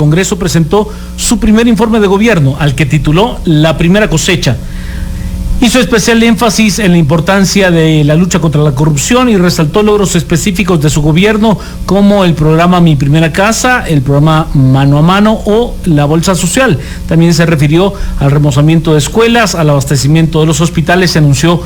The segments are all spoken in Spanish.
Congreso presentó su primer informe de gobierno, al que tituló La Primera Cosecha. Hizo especial énfasis en la importancia de la lucha contra la corrupción y resaltó logros específicos de su gobierno, como el programa Mi Primera Casa, el programa Mano a Mano o la Bolsa Social. También se refirió al remozamiento de escuelas, al abastecimiento de los hospitales. Se anunció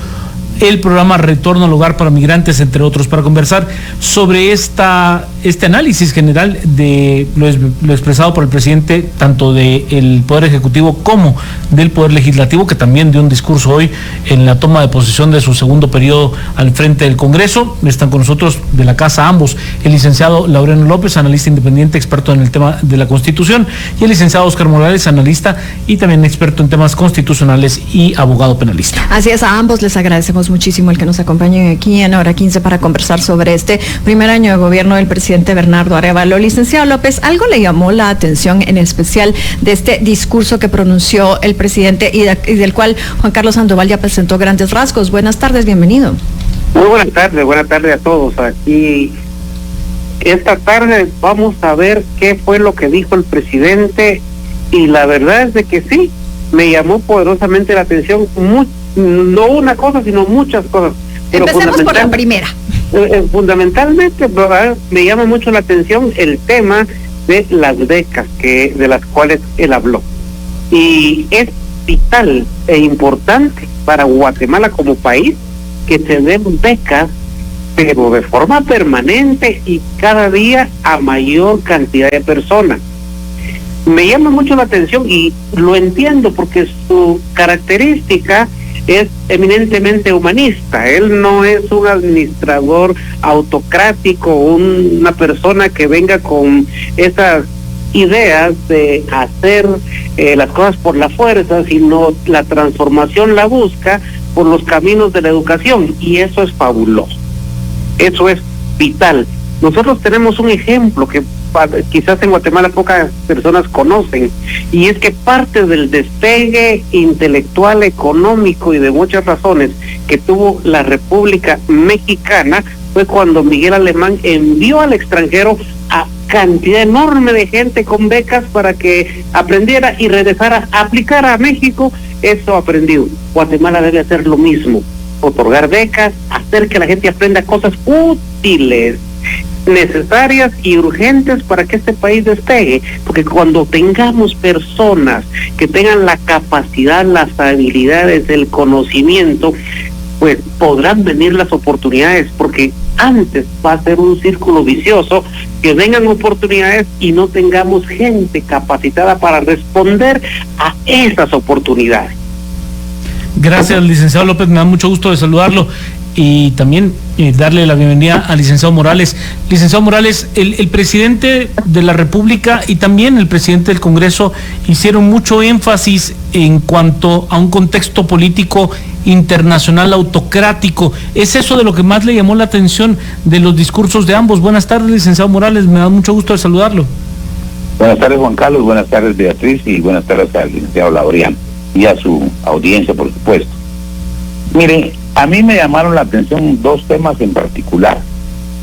el programa Retorno al Hogar para Migrantes, entre otros. Para conversar sobre este análisis general de lo expresado por el presidente, tanto del Poder Ejecutivo como del Poder Legislativo, que también dio un discurso hoy en la toma de posesión de su segundo periodo al frente del Congreso. Están con nosotros de la casa ambos, el licenciado Laureano López, analista independiente, experto en el tema de la Constitución, y el licenciado Oscar Morales, analista y también experto en temas constitucionales y abogado penalista. Así es, a ambos les agradecemos muchísimo el que nos acompañen aquí en Hora 15 para conversar sobre este primer año de gobierno del presidente Bernardo Arévalo. Licenciado López, ¿algo le llamó la atención en especial de este discurso que pronunció el presidente y del cual Juan Carlos Sandoval ya presentó grandes rasgos? Buenas tardes, bienvenido. Muy buenas tardes a todos. Aquí esta tarde vamos a ver qué fue lo que dijo el presidente, y la verdad es de que sí, me llamó poderosamente la atención, no una cosa, sino muchas cosas. Pero empecemos por la primera. Fundamentalmente, me llama mucho la atención el tema de las becas de las cuales él habló. Y es vital e importante para Guatemala como país que se den becas, pero de forma permanente y cada día a mayor cantidad de personas. Me llama mucho la atención y lo entiendo porque su característica es eminentemente humanista. Él no es un administrador autocrático, una persona que venga con esas ideas de hacer las cosas por la fuerza, sino la transformación la busca por los caminos de la educación, y eso es fabuloso, eso es vital. Nosotros tenemos un ejemplo que quizás en Guatemala pocas personas conocen, y es que parte del despegue intelectual, económico y de muchas razones que tuvo la República Mexicana fue cuando Miguel Alemán envió al extranjero a cantidad enorme de gente con becas para que aprendiera y regresara a aplicar a México eso aprendido. Guatemala debe hacer lo mismo, otorgar becas, hacer que la gente aprenda cosas útiles, necesarias y urgentes para que este país despegue, porque cuando tengamos personas que tengan la capacidad, las habilidades, el conocimiento, pues podrán venir las oportunidades, porque antes va a ser un círculo vicioso, que vengan oportunidades y no tengamos gente capacitada para responder a esas oportunidades. Gracias, licenciado López, me da mucho gusto de saludarlo y también darle la bienvenida al licenciado Morales. Licenciado Morales, el presidente de la República y también el presidente del Congreso hicieron mucho énfasis en cuanto a un contexto político internacional autocrático. ¿Es eso de lo que más le llamó la atención de los discursos de ambos? Buenas tardes, licenciado Morales, me da mucho gusto de saludarlo. Buenas tardes, Juan Carlos, buenas tardes, Beatriz, y buenas tardes al licenciado Laureano y a su audiencia, por supuesto. Mire, a mí me llamaron la atención dos temas en particular.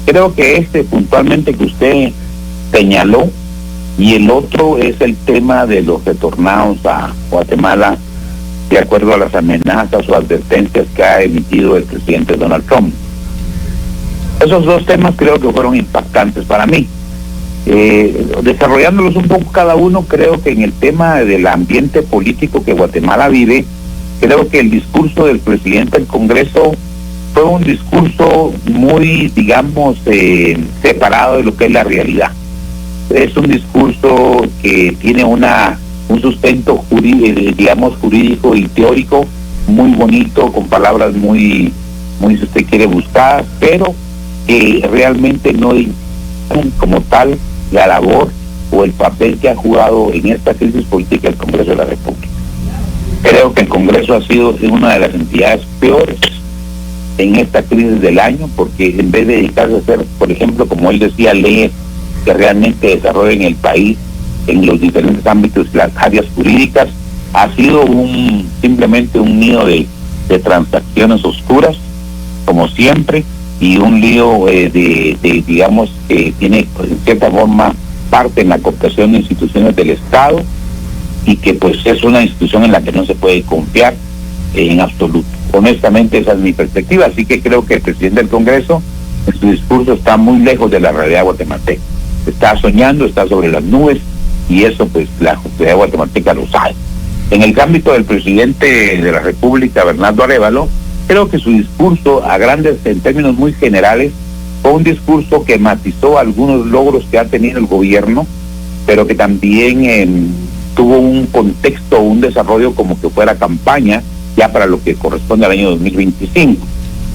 Creo que puntualmente que usted señaló, y el otro es el tema de los retornados a Guatemala de acuerdo a las amenazas o advertencias que ha emitido el presidente Donald Trump. Esos dos temas creo que fueron impactantes para mí. Desarrollándolos un poco cada uno, creo que en el tema del ambiente político que Guatemala vive, creo que el discurso del presidente del Congreso fue un discurso muy, digamos, separado de lo que es la realidad. Es un discurso que tiene un sustento jurídico y teórico muy bonito, con palabras muy, si usted quiere, buscadas, pero que realmente no como tal la labor o el papel que ha jugado en esta crisis política el Congreso de la República. Creo que el Congreso ha sido una de las entidades peores en esta crisis del año, porque en vez de dedicarse a hacer, por ejemplo, como él decía, leyes que realmente desarrollen el país en los diferentes ámbitos, las áreas jurídicas, ha sido simplemente un nido de transacciones oscuras, como siempre, y un lío digamos, que tiene en cierta forma parte en la cooptación de instituciones del Estado y que pues es una institución en la que no se puede confiar en absoluto. Honestamente esa es mi perspectiva, así que creo que el presidente del Congreso en su discurso está muy lejos de la realidad guatemalteca. Está soñando, está sobre las nubes y eso pues la sociedad guatemalteca lo sabe. En el ámbito del presidente de la República, Bernardo Arévalo, creo que su discurso en términos muy generales, fue un discurso que matizó algunos logros que ha tenido el gobierno, pero que también tuvo un contexto, un desarrollo como que fuera campaña, ya para lo que corresponde al año 2025.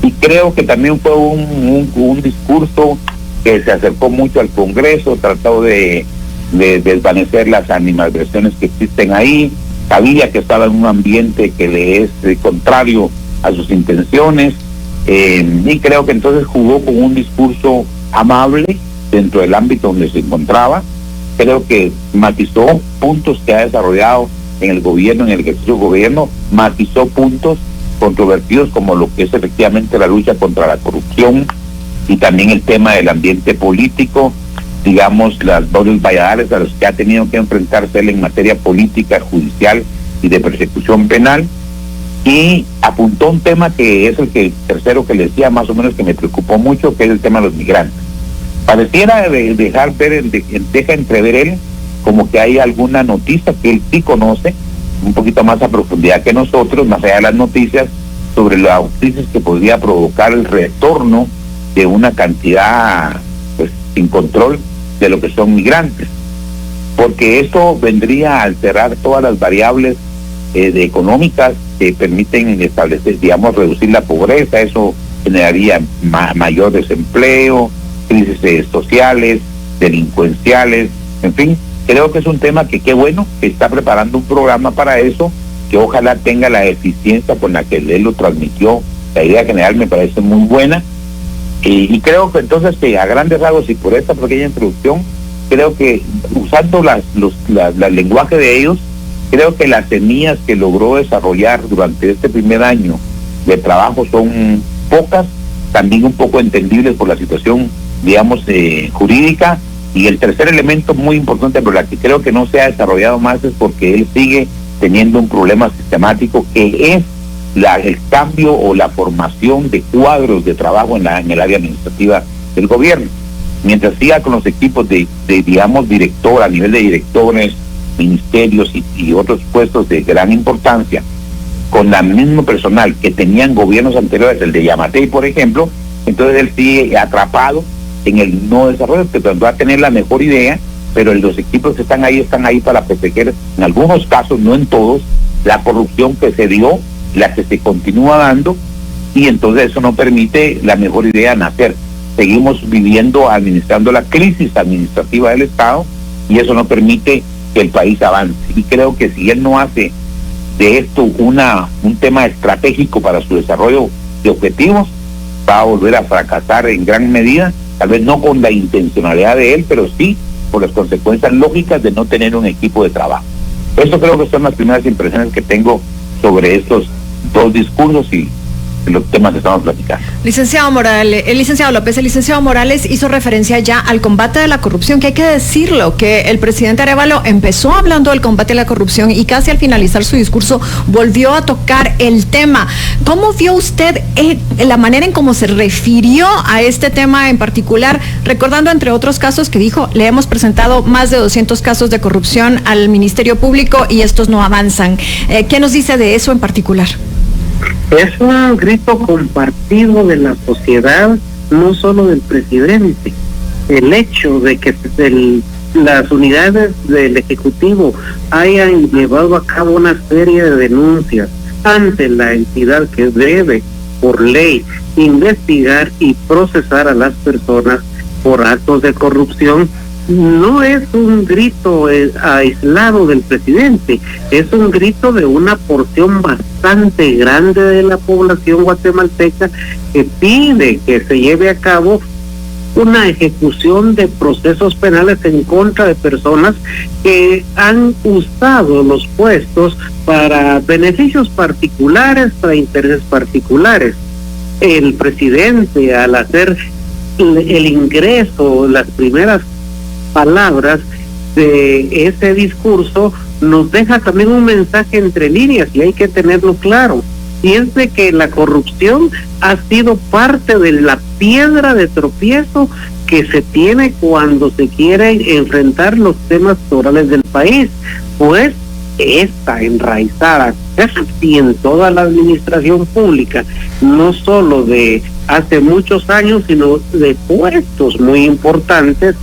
Y creo que también fue un discurso que se acercó mucho al Congreso, trató de desvanecer las animadversiones que existen ahí, sabía que estaba en un ambiente que le es contrario a sus intenciones, y creo que entonces jugó con un discurso amable dentro del ámbito donde se encontraba. Creo que matizó puntos que ha desarrollado en el gobierno, en el ejercicio del gobierno, matizó puntos controvertidos como lo que es efectivamente la lucha contra la corrupción y también el tema del ambiente político, digamos, las dobles valladares a los que ha tenido que enfrentarse él en materia política, judicial y de persecución penal. Y apuntó un tema que es el tercero que le decía más o menos que me preocupó mucho, que es el tema de los migrantes. Pareciera deja entrever él como que hay alguna noticia que él sí conoce, un poquito más a profundidad que nosotros, más allá de las noticias, sobre la crisis que podría provocar el retorno de una cantidad pues sin control de lo que son migrantes, porque eso vendría a alterar todas las variables económicas que permiten establecer, digamos, reducir la pobreza. Eso generaría mayor desempleo, crisis sociales, delincuenciales, en fin. Creo que es un tema que qué bueno que está preparando un programa para eso, que ojalá tenga la eficiencia con la que él lo transmitió. La idea general me parece muy buena, y creo que entonces que a grandes rasgos y por esta pequeña introducción, creo que usando el lenguaje de ellos, creo que las semillas que logró desarrollar durante este primer año de trabajo son pocas, también un poco entendibles por la situación, digamos, jurídica. Y el tercer elemento muy importante, pero la que creo que no se ha desarrollado más, es porque él sigue teniendo un problema sistemático, que es el cambio o la formación de cuadros de trabajo en el área administrativa del gobierno. Mientras siga con los equipos de digamos, director, a nivel de directores, ministerios y otros puestos de gran importancia, con el mismo personal que tenían gobiernos anteriores, el de Yamatei, por ejemplo, entonces él sigue atrapado en el no desarrollo, que va a tener la mejor idea, pero los equipos que están ahí para proteger, en algunos casos, no en todos, la corrupción que se dio, la que se continúa dando, y entonces eso no permite la mejor idea nacer. Seguimos administrando la crisis administrativa del Estado, y eso no permite que el país avance. Y creo que si él no hace de esto un tema estratégico para su desarrollo de objetivos, va a volver a fracasar en gran medida, tal vez no con la intencionalidad de él, pero sí por las consecuencias lógicas de no tener un equipo de trabajo. Eso creo que son las primeras impresiones que tengo sobre estos dos discursos y los temas que estamos platicando. Licenciado López, el licenciado Morales hizo referencia ya al combate de la corrupción, que hay que decirlo, que el presidente Arévalo empezó hablando del combate de la corrupción y casi al finalizar su discurso volvió a tocar el tema. ¿Cómo vio usted la manera en cómo se refirió a este tema en particular, recordando entre otros casos que dijo, le hemos presentado más de 200 casos de corrupción al Ministerio Público y estos no avanzan? ¿Qué nos dice de eso en particular? Es un grito compartido de la sociedad, no solo del presidente. El hecho de que las unidades del Ejecutivo hayan llevado a cabo una serie de denuncias ante la entidad que debe, por ley, investigar y procesar a las personas por actos de corrupción, no es un grito aislado del presidente, es un grito de una porción bastante grande de la población guatemalteca que pide que se lleve a cabo una ejecución de procesos penales en contra de personas que han usado los puestos para beneficios particulares, para intereses particulares. El presidente, al hacer el ingreso, las primeras palabras, de ese discurso nos deja también un mensaje entre líneas y hay que tenerlo claro, y es de que la corrupción ha sido parte de la piedra de tropiezo que se tiene cuando se quieren enfrentar los temas sociales del país, pues está enraizada casi en toda la administración pública, no solo de hace muchos años, sino de puestos muy importantes,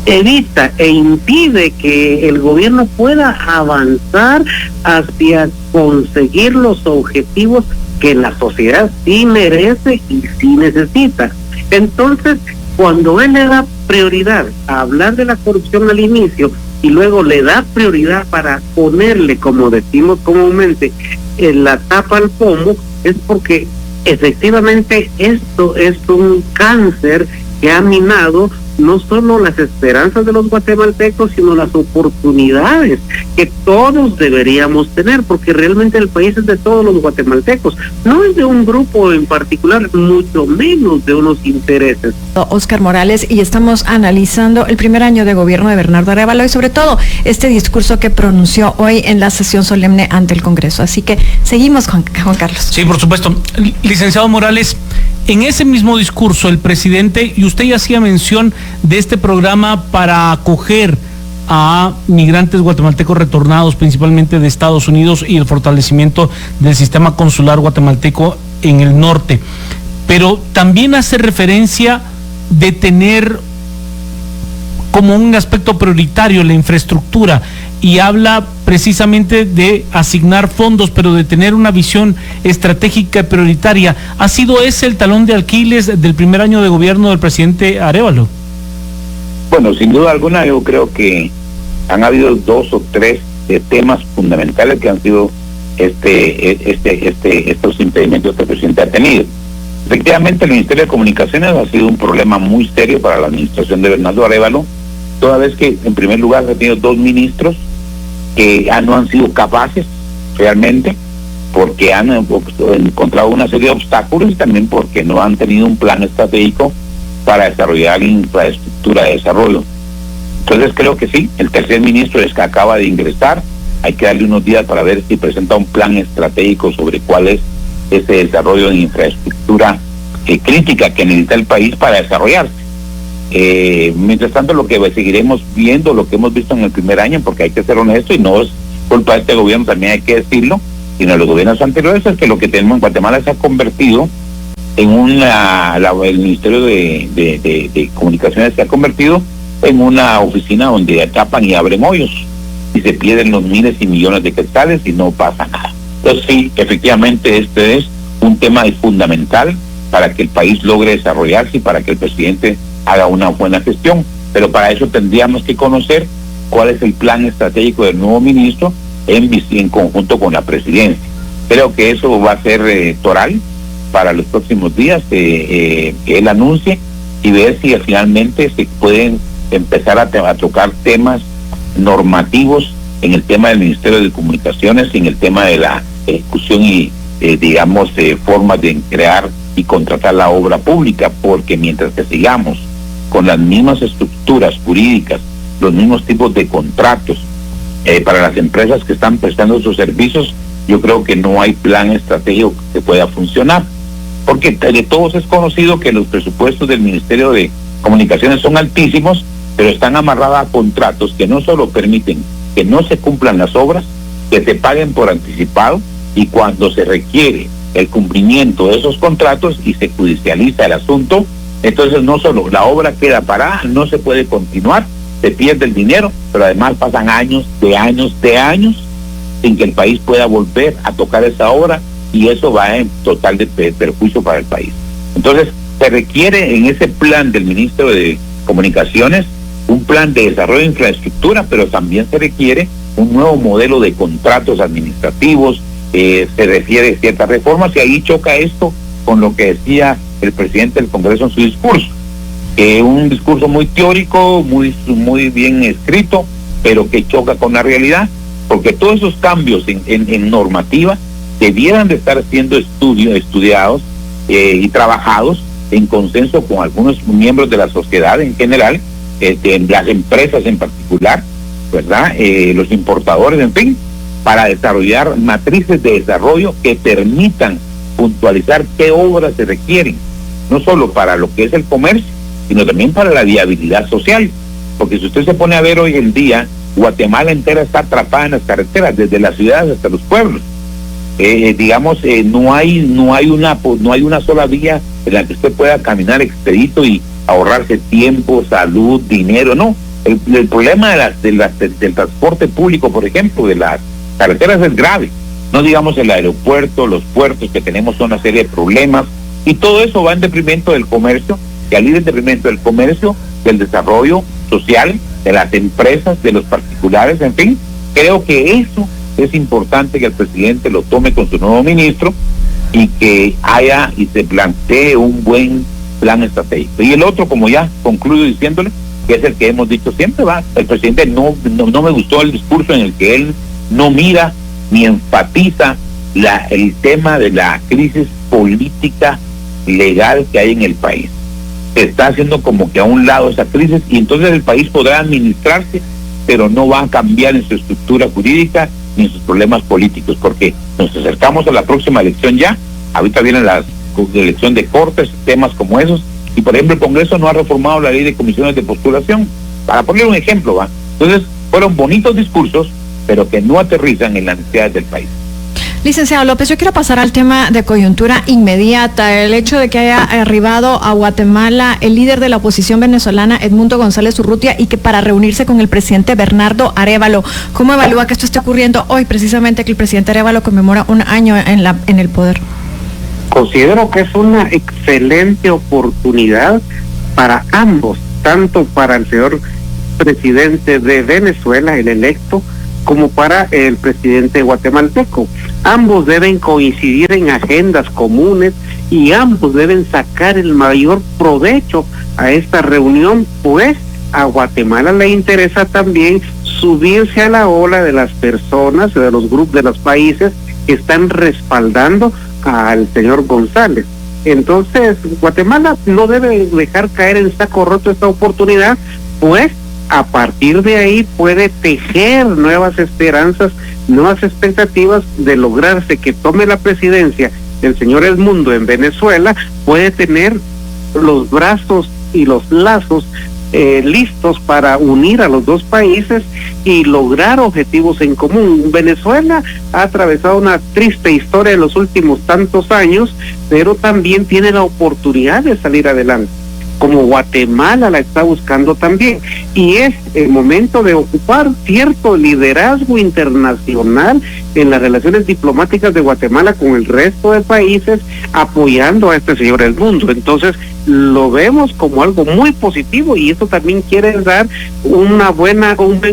evita e impide que el gobierno pueda avanzar hacia conseguir los objetivos que la sociedad sí merece y sí necesita. Entonces, cuando él le da prioridad a hablar de la corrupción al inicio y luego le da prioridad para ponerle, como decimos comúnmente, en la tapa al pomo, es porque efectivamente esto es un cáncer que ha minado no solo las esperanzas de los guatemaltecos, sino las oportunidades que todos deberíamos tener, porque realmente el país es de todos los guatemaltecos, no es de un grupo en particular, mucho menos de unos intereses. Óscar Morales, y estamos analizando el primer año de gobierno de Bernardo Arévalo y sobre todo este discurso que pronunció hoy en la sesión solemne ante el Congreso. Así que seguimos, Juan Carlos. Sí, por supuesto. Licenciado Morales, en ese mismo discurso el presidente, y usted ya hacía mención de este programa para acoger a migrantes guatemaltecos retornados principalmente de Estados Unidos y el fortalecimiento del sistema consular guatemalteco en el norte, pero también hace referencia de tener como un aspecto prioritario la infraestructura y habla precisamente de asignar fondos, pero de tener una visión estratégica y prioritaria. ¿Ha sido ese el talón de Aquiles del primer año de gobierno del presidente Arévalo? Bueno, sin duda alguna yo creo que han habido 2 o 3 temas fundamentales que han sido estos impedimentos que el presidente ha tenido. Efectivamente, el Ministerio de Comunicaciones ha sido un problema muy serio para la administración de Bernardo Arévalo, toda vez que en primer lugar ha tenido 2 ministros que no han sido capaces realmente, porque han encontrado una serie de obstáculos y también porque no han tenido un plan estratégico para desarrollar infraestructura de desarrollo. Entonces creo que sí, el tercer ministro es que acaba de ingresar, hay que darle unos días para ver si presenta un plan estratégico sobre cuál es ese desarrollo de infraestructura crítica que necesita el país para desarrollarse. Mientras tanto, lo que seguiremos viendo, lo que hemos visto en el primer año, porque hay que ser honesto y no es culpa de este gobierno, también hay que decirlo, sino de los gobiernos anteriores, es que lo que tenemos en Guatemala se ha convertido en el Ministerio de Comunicaciones se ha convertido en una oficina donde atrapan y abren hoyos y se pierden los miles y millones de quetzales y no pasa nada. Entonces sí, efectivamente este es un tema fundamental para que el país logre desarrollarse y para que el presidente haga una buena gestión, pero para eso tendríamos que conocer cuál es el plan estratégico del nuevo ministro en conjunto con la presidencia. Creo que eso va a ser toral para los próximos días, que él anuncie y ver si finalmente se pueden empezar a tocar temas normativos en el tema del Ministerio de Comunicaciones y en el tema de la ejecución y formas de crear y contratar la obra pública, porque mientras que sigamos con las mismas estructuras jurídicas, los mismos tipos de contratos para las empresas que están prestando sus servicios, yo creo que no hay plan estratégico que pueda funcionar, porque de todos es conocido que los presupuestos del Ministerio de Comunicaciones son altísimos, pero están amarrados a contratos que no solo permiten que no se cumplan las obras, que se paguen por anticipado, y cuando se requiere el cumplimiento de esos contratos y se judicializa el asunto, entonces no solo la obra queda parada, no se puede continuar, se pierde el dinero, pero además pasan años sin que el país pueda volver a tocar esa obra, y eso va en total de perjuicio para el país. Entonces se requiere en ese plan del ministro de Comunicaciones un plan de desarrollo de infraestructura, pero también se requiere un nuevo modelo de contratos administrativos, se refiere a ciertas reformas, y ahí choca esto con lo que decía el presidente del Congreso en su discurso, un discurso muy teórico, muy bien escrito, pero que choca con la realidad, porque todos esos cambios en normativa debieran de estar siendo estudiados y trabajados en consenso con algunos miembros de la sociedad en general, las empresas en particular, ¿verdad? Los importadores, en fin, para desarrollar matrices de desarrollo que permitan puntualizar qué obras se requieren, no solo para lo que es el comercio, sino también para la viabilidad social. Porque si usted se pone a ver hoy en día, Guatemala entera está atrapada en las carreteras, desde las ciudades hasta los pueblos. No hay una sola vía en la que usted pueda caminar expedito y ahorrarse tiempo, salud, dinero. No, el problema del transporte público, por ejemplo, de las carreteras es grave. No digamos el aeropuerto, los puertos que tenemos son una serie de problemas, y todo eso va en detrimento del comercio, y al ir en detrimento del comercio, del desarrollo social, de las empresas, de los particulares, en fin. Creo que eso es importante que el presidente lo tome con su nuevo ministro y que haya y se plantee un buen plan estratégico. Y el otro, como ya concluyo diciéndole, que es el que hemos dicho siempre, el presidente no me gustó el discurso en el que él no mira ni enfatiza el tema de la crisis política legal que hay en el país. Se está haciendo como que a un lado esa crisis, y entonces el país podrá administrarse, pero no va a cambiar en su estructura jurídica ni en sus problemas políticos, porque nos acercamos a la próxima elección ya. Ahorita viene la elección de cortes, temas como esos, y por ejemplo el Congreso no ha reformado la ley de comisiones de postulación, para poner un ejemplo, ¿va? Entonces fueron bonitos discursos, pero que no aterrizan en las necesidades del país. Licenciado López, yo quiero pasar al tema de coyuntura inmediata. El hecho de que haya arribado a Guatemala el líder de la oposición venezolana, Edmundo González Urrutia, y que para reunirse con el presidente Bernardo Arévalo. ¿Cómo evalúa que esto esté ocurriendo hoy, precisamente que el presidente Arévalo conmemora un año en el poder? Considero que es una excelente oportunidad para ambos, tanto para el señor presidente de Venezuela, el electo, como para el presidente guatemalteco. Ambos deben coincidir en agendas comunes y ambos deben sacar el mayor provecho a esta reunión, pues a Guatemala le interesa también subirse a la ola de las personas, de los grupos, de los países que están respaldando al señor González. Entonces, Guatemala no debe dejar caer en saco roto esta oportunidad, pues a partir de ahí puede tejer nuevas esperanzas, nuevas expectativas de lograrse que tome la presidencia el señor Edmundo en Venezuela. Puede tener los brazos y los lazos listos para unir a los dos países y lograr objetivos en común. Venezuela ha atravesado una triste historia en los últimos tantos años, pero también tiene la oportunidad de salir adelante, como Guatemala la está buscando también, y es el momento de ocupar cierto liderazgo internacional en las relaciones diplomáticas de Guatemala con el resto de países, apoyando a este señor Edmundo. Entonces lo vemos como algo muy positivo, y esto también quiere dar un buen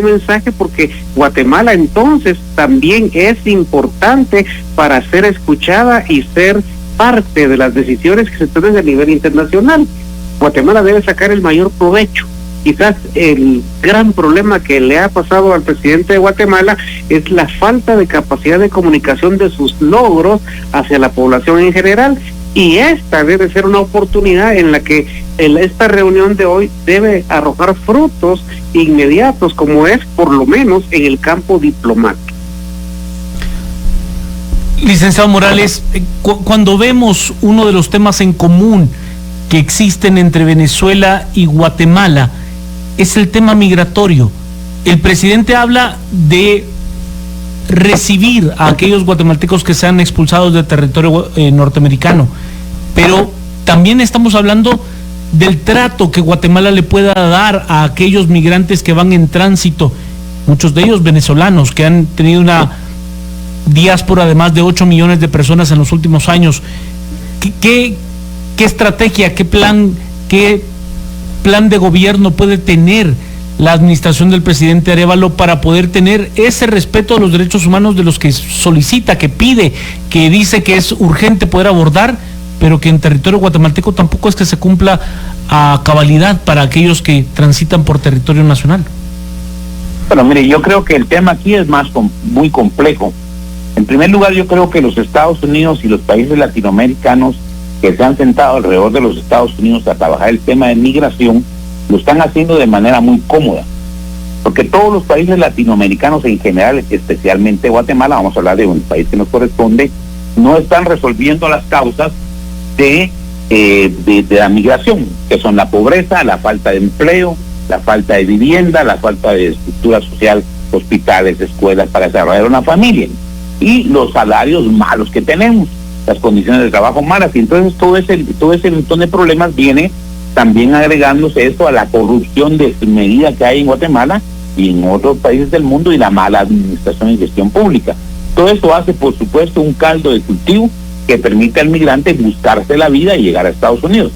mensaje, porque Guatemala entonces también es importante para ser escuchada y ser parte de las decisiones que se tomen a nivel internacional. Guatemala debe sacar el mayor provecho. Quizás el gran problema que le ha pasado al presidente de Guatemala es la falta de capacidad de comunicación de sus logros hacia la población en general, y esta debe ser una oportunidad en la que esta reunión de hoy debe arrojar frutos inmediatos, como es por lo menos en el campo diplomático. Licenciado Morales, cuando vemos uno de los temas en común que existen entre Venezuela y Guatemala, es el tema migratorio. El presidente habla de recibir a aquellos guatemaltecos que sean expulsados del territorio norteamericano, pero también estamos hablando del trato que Guatemala le pueda dar a aquellos migrantes que van en tránsito, muchos de ellos venezolanos, que han tenido una diáspora de más de 8 millones de personas en los últimos años. ¿Qué estrategia, qué plan de gobierno puede tener la administración del presidente Arévalo para poder tener ese respeto a los derechos humanos de los que solicita, que pide, que dice que es urgente poder abordar, pero que en territorio guatemalteco tampoco es que se cumpla a cabalidad para aquellos que transitan por territorio nacional? Bueno, mire, yo creo que el tema aquí es muy complejo. En primer lugar, yo creo que los Estados Unidos y los países latinoamericanos que se han sentado alrededor de los Estados Unidos a trabajar el tema de migración lo están haciendo de manera muy cómoda, porque todos los países latinoamericanos en general, especialmente Guatemala, vamos a hablar de un país que nos corresponde, no están resolviendo las causas de la migración, que son la pobreza, la falta de empleo, la falta de vivienda, la falta de estructura social, hospitales, escuelas para desarrollar una familia, y los salarios malos que tenemos, las condiciones de trabajo malas. Y entonces todo ese montón de problemas viene también agregándose esto a la corrupción desmedida que hay en Guatemala y en otros países del mundo, y la mala administración y gestión pública. Todo eso hace, por supuesto, un caldo de cultivo que permite al migrante buscarse la vida y llegar a Estados Unidos.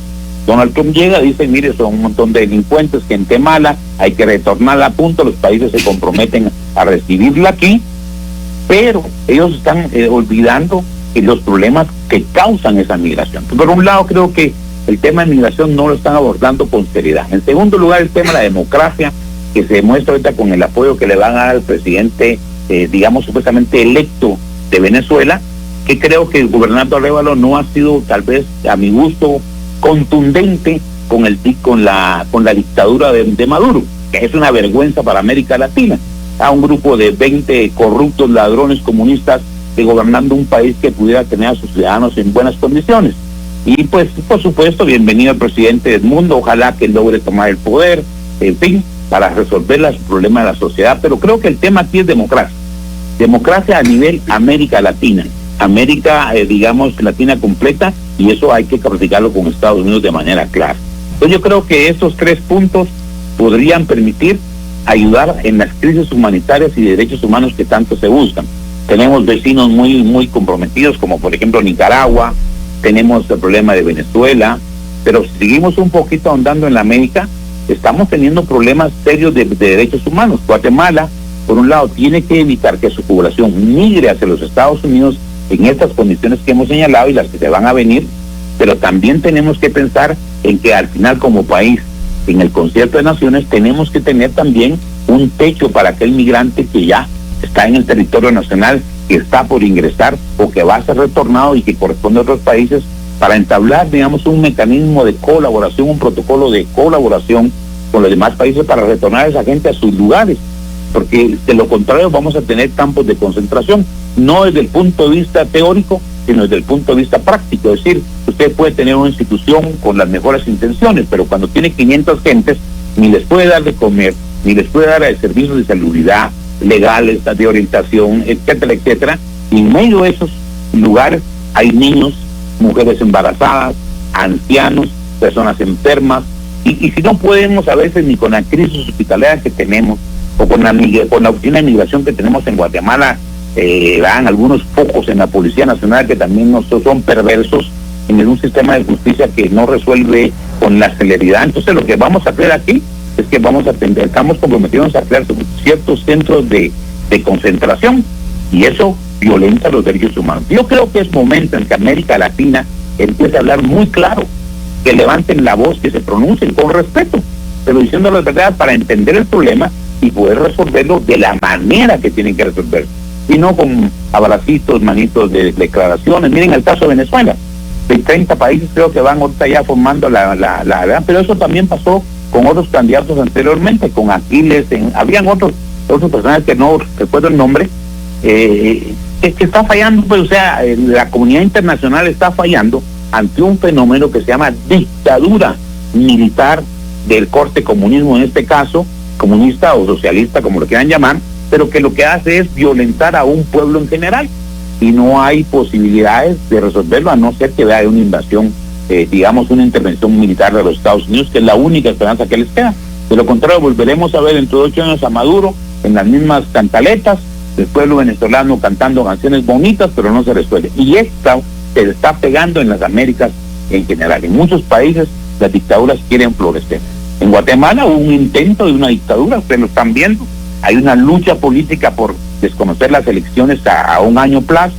Donald Trump llega y dice, mire, son un montón de delincuentes, gente mala, hay que retornarla a punto, los países se comprometen a recibirla aquí, pero ellos están olvidando los problemas que causan esa migración. Por un lado, creo que el tema de migración no lo están abordando con seriedad. En segundo lugar, el tema de la democracia, que se demuestra ahorita con el apoyo que le van a dar al presidente, digamos, supuestamente electo de Venezuela, que creo que el gobernador Arévalo no ha sido, tal vez, a mi gusto, contundente con la dictadura de Maduro, que es una vergüenza para América Latina. A un grupo de 20 corruptos ladrones comunistas gobernando un país que pudiera tener a sus ciudadanos en buenas condiciones. Y pues, por supuesto, bienvenido al presidente Edmundo, ojalá que logre tomar el poder, en fin, para resolver los problemas de la sociedad. Pero creo que el tema aquí es democracia a nivel América Latina, digamos, latina completa, y eso hay que practicarlo con Estados Unidos de manera clara. Entonces yo creo que estos 3 puntos podrían permitir ayudar en las crisis humanitarias y de derechos humanos que tanto se buscan. Tenemos vecinos muy comprometidos, como por ejemplo Nicaragua, tenemos el problema de Venezuela, pero si seguimos un poquito ahondando en la América, estamos teniendo problemas serios de derechos humanos. Guatemala, por un lado, tiene que evitar que su población migre hacia los Estados Unidos en estas condiciones que hemos señalado y las que se van a venir, pero también tenemos que pensar en que al final, como país, en el Concierto de Naciones, tenemos que tener también un techo para aquel migrante que ya está en el territorio nacional, que está por ingresar o que va a ser retornado y que corresponde a otros países, para entablar, digamos, un mecanismo de colaboración, un protocolo de colaboración con los demás países para retornar a esa gente a sus lugares, porque de lo contrario vamos a tener campos de concentración, no desde el punto de vista teórico, sino desde el punto de vista práctico. Es decir, usted puede tener una institución con las mejores intenciones, pero cuando tiene 500 gentes, ni les puede dar de comer, ni les puede dar servicios de salubridad, legales, de orientación, etcétera, etcétera. Y en medio de esos lugares hay niños, mujeres embarazadas, ancianos, personas enfermas, y si no podemos a veces ni con la crisis hospitalaria que tenemos, o con la oficina de migración que tenemos en Guatemala, dan algunos pocos en la Policía Nacional que también son perversos en un sistema de justicia que no resuelve con la celeridad. Entonces lo que vamos a hacer aquí es que estamos comprometidos a crear ciertos centros de concentración, y eso violenta los derechos humanos. Yo creo que es momento en que América Latina empiece a hablar muy claro, que levanten la voz, que se pronuncien con respeto, pero diciendo la verdad para entender el problema y poder resolverlo de la manera que tienen que resolverlo, y no con abracitos, manitos de declaraciones. Miren el caso de Venezuela, de 30 países creo que van ahorita ya formando la pero eso también pasó con otros candidatos anteriormente, con Aquiles, habían otros personajes que no recuerdo el nombre, que está fallando, pues, o sea, la comunidad internacional está fallando ante un fenómeno que se llama dictadura militar del corte comunismo, en este caso, comunista o socialista, como lo quieran llamar, pero que lo que hace es violentar a un pueblo en general, y no hay posibilidades de resolverlo a no ser que haya una invasión, digamos, una intervención militar de los Estados Unidos, que es la única esperanza que les queda. De lo contrario, volveremos a ver dentro de 8 años a Maduro en las mismas cantaletas del pueblo venezolano cantando canciones bonitas, pero no se resuelve. Y esta se está pegando en las Américas en general. En muchos países las dictaduras quieren florecer. En Guatemala hubo un intento de una dictadura, ustedes lo están viendo. Hay una lucha política por desconocer las elecciones a un año plazo.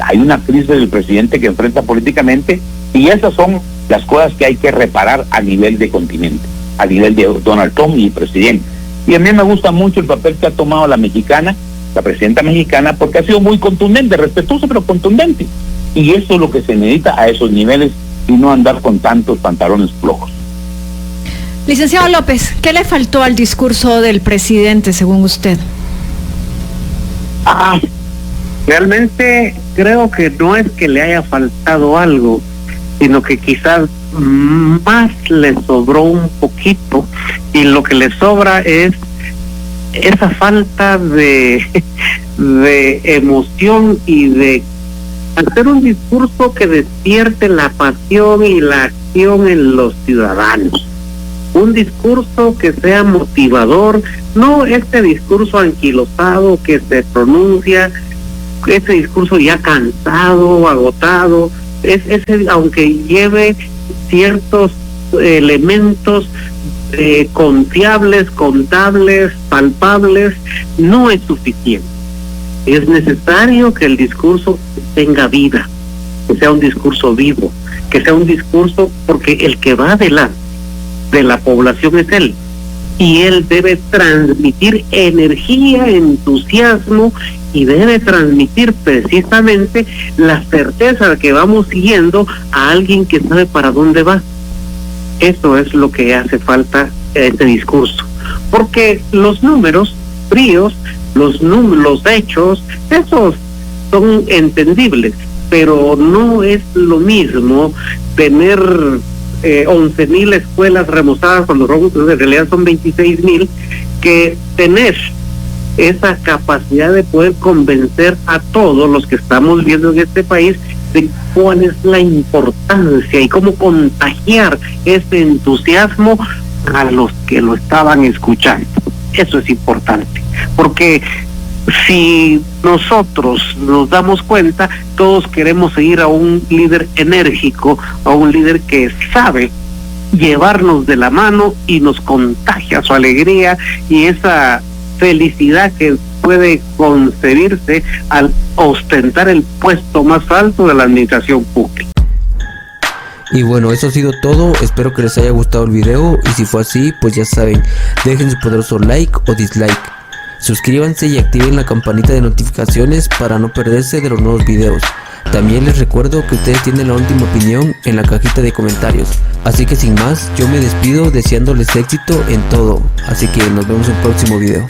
Hay una crisis del presidente que enfrenta políticamente, y esas son las cosas que hay que reparar a nivel de continente, a nivel de Donald Trump y el presidente. Y a mí me gusta mucho el papel que ha tomado la presidenta mexicana, porque ha sido muy contundente, respetuosa pero contundente. Y eso es lo que se necesita a esos niveles, y no andar con tantos pantalones flojos. Licenciado López, ¿qué le faltó al discurso del presidente, según usted? Realmente creo que no es que le haya faltado algo, sino que quizás más le sobró un poquito, y lo que le sobra es esa falta de emoción y de hacer un discurso que despierte la pasión y la acción en los ciudadanos. Un discurso que sea motivador, no este discurso anquilosado que se pronuncia, ese discurso ya cansado, agotado, ese, aunque lleve ciertos elementos confiables, contables, palpables, no es suficiente. Es necesario que el discurso tenga vida, que sea un discurso vivo, que sea un discurso, porque el que va adelante de la población es él, y él debe transmitir energía, entusiasmo, y debe transmitir precisamente la certeza de que vamos siguiendo a alguien que sabe para dónde va. Eso es lo que hace falta en este discurso, porque los números fríos, los hechos, esos son entendibles, pero no es lo mismo tener 11,000 escuelas remozadas cuando en realidad son 26,000, que tener esa capacidad de poder convencer a todos los que estamos viendo en este país de cuál es la importancia y cómo contagiar ese entusiasmo a los que lo estaban escuchando. Eso es importante, porque si nosotros nos damos cuenta, todos queremos seguir a un líder enérgico, a un líder que sabe llevarnos de la mano y nos contagia su alegría y esa felicidad que puede concebirse al ostentar el puesto más alto de la administración pública. Y bueno, eso ha sido todo, espero que les haya gustado el video, y si fue así, pues ya saben, dejen su poderoso like o dislike, suscríbanse y activen la campanita de notificaciones para no perderse de los nuevos videos. También les recuerdo que ustedes tienen la última opinión en la cajita de comentarios, así que sin más, yo me despido deseándoles éxito en todo, así que nos vemos en el próximo video.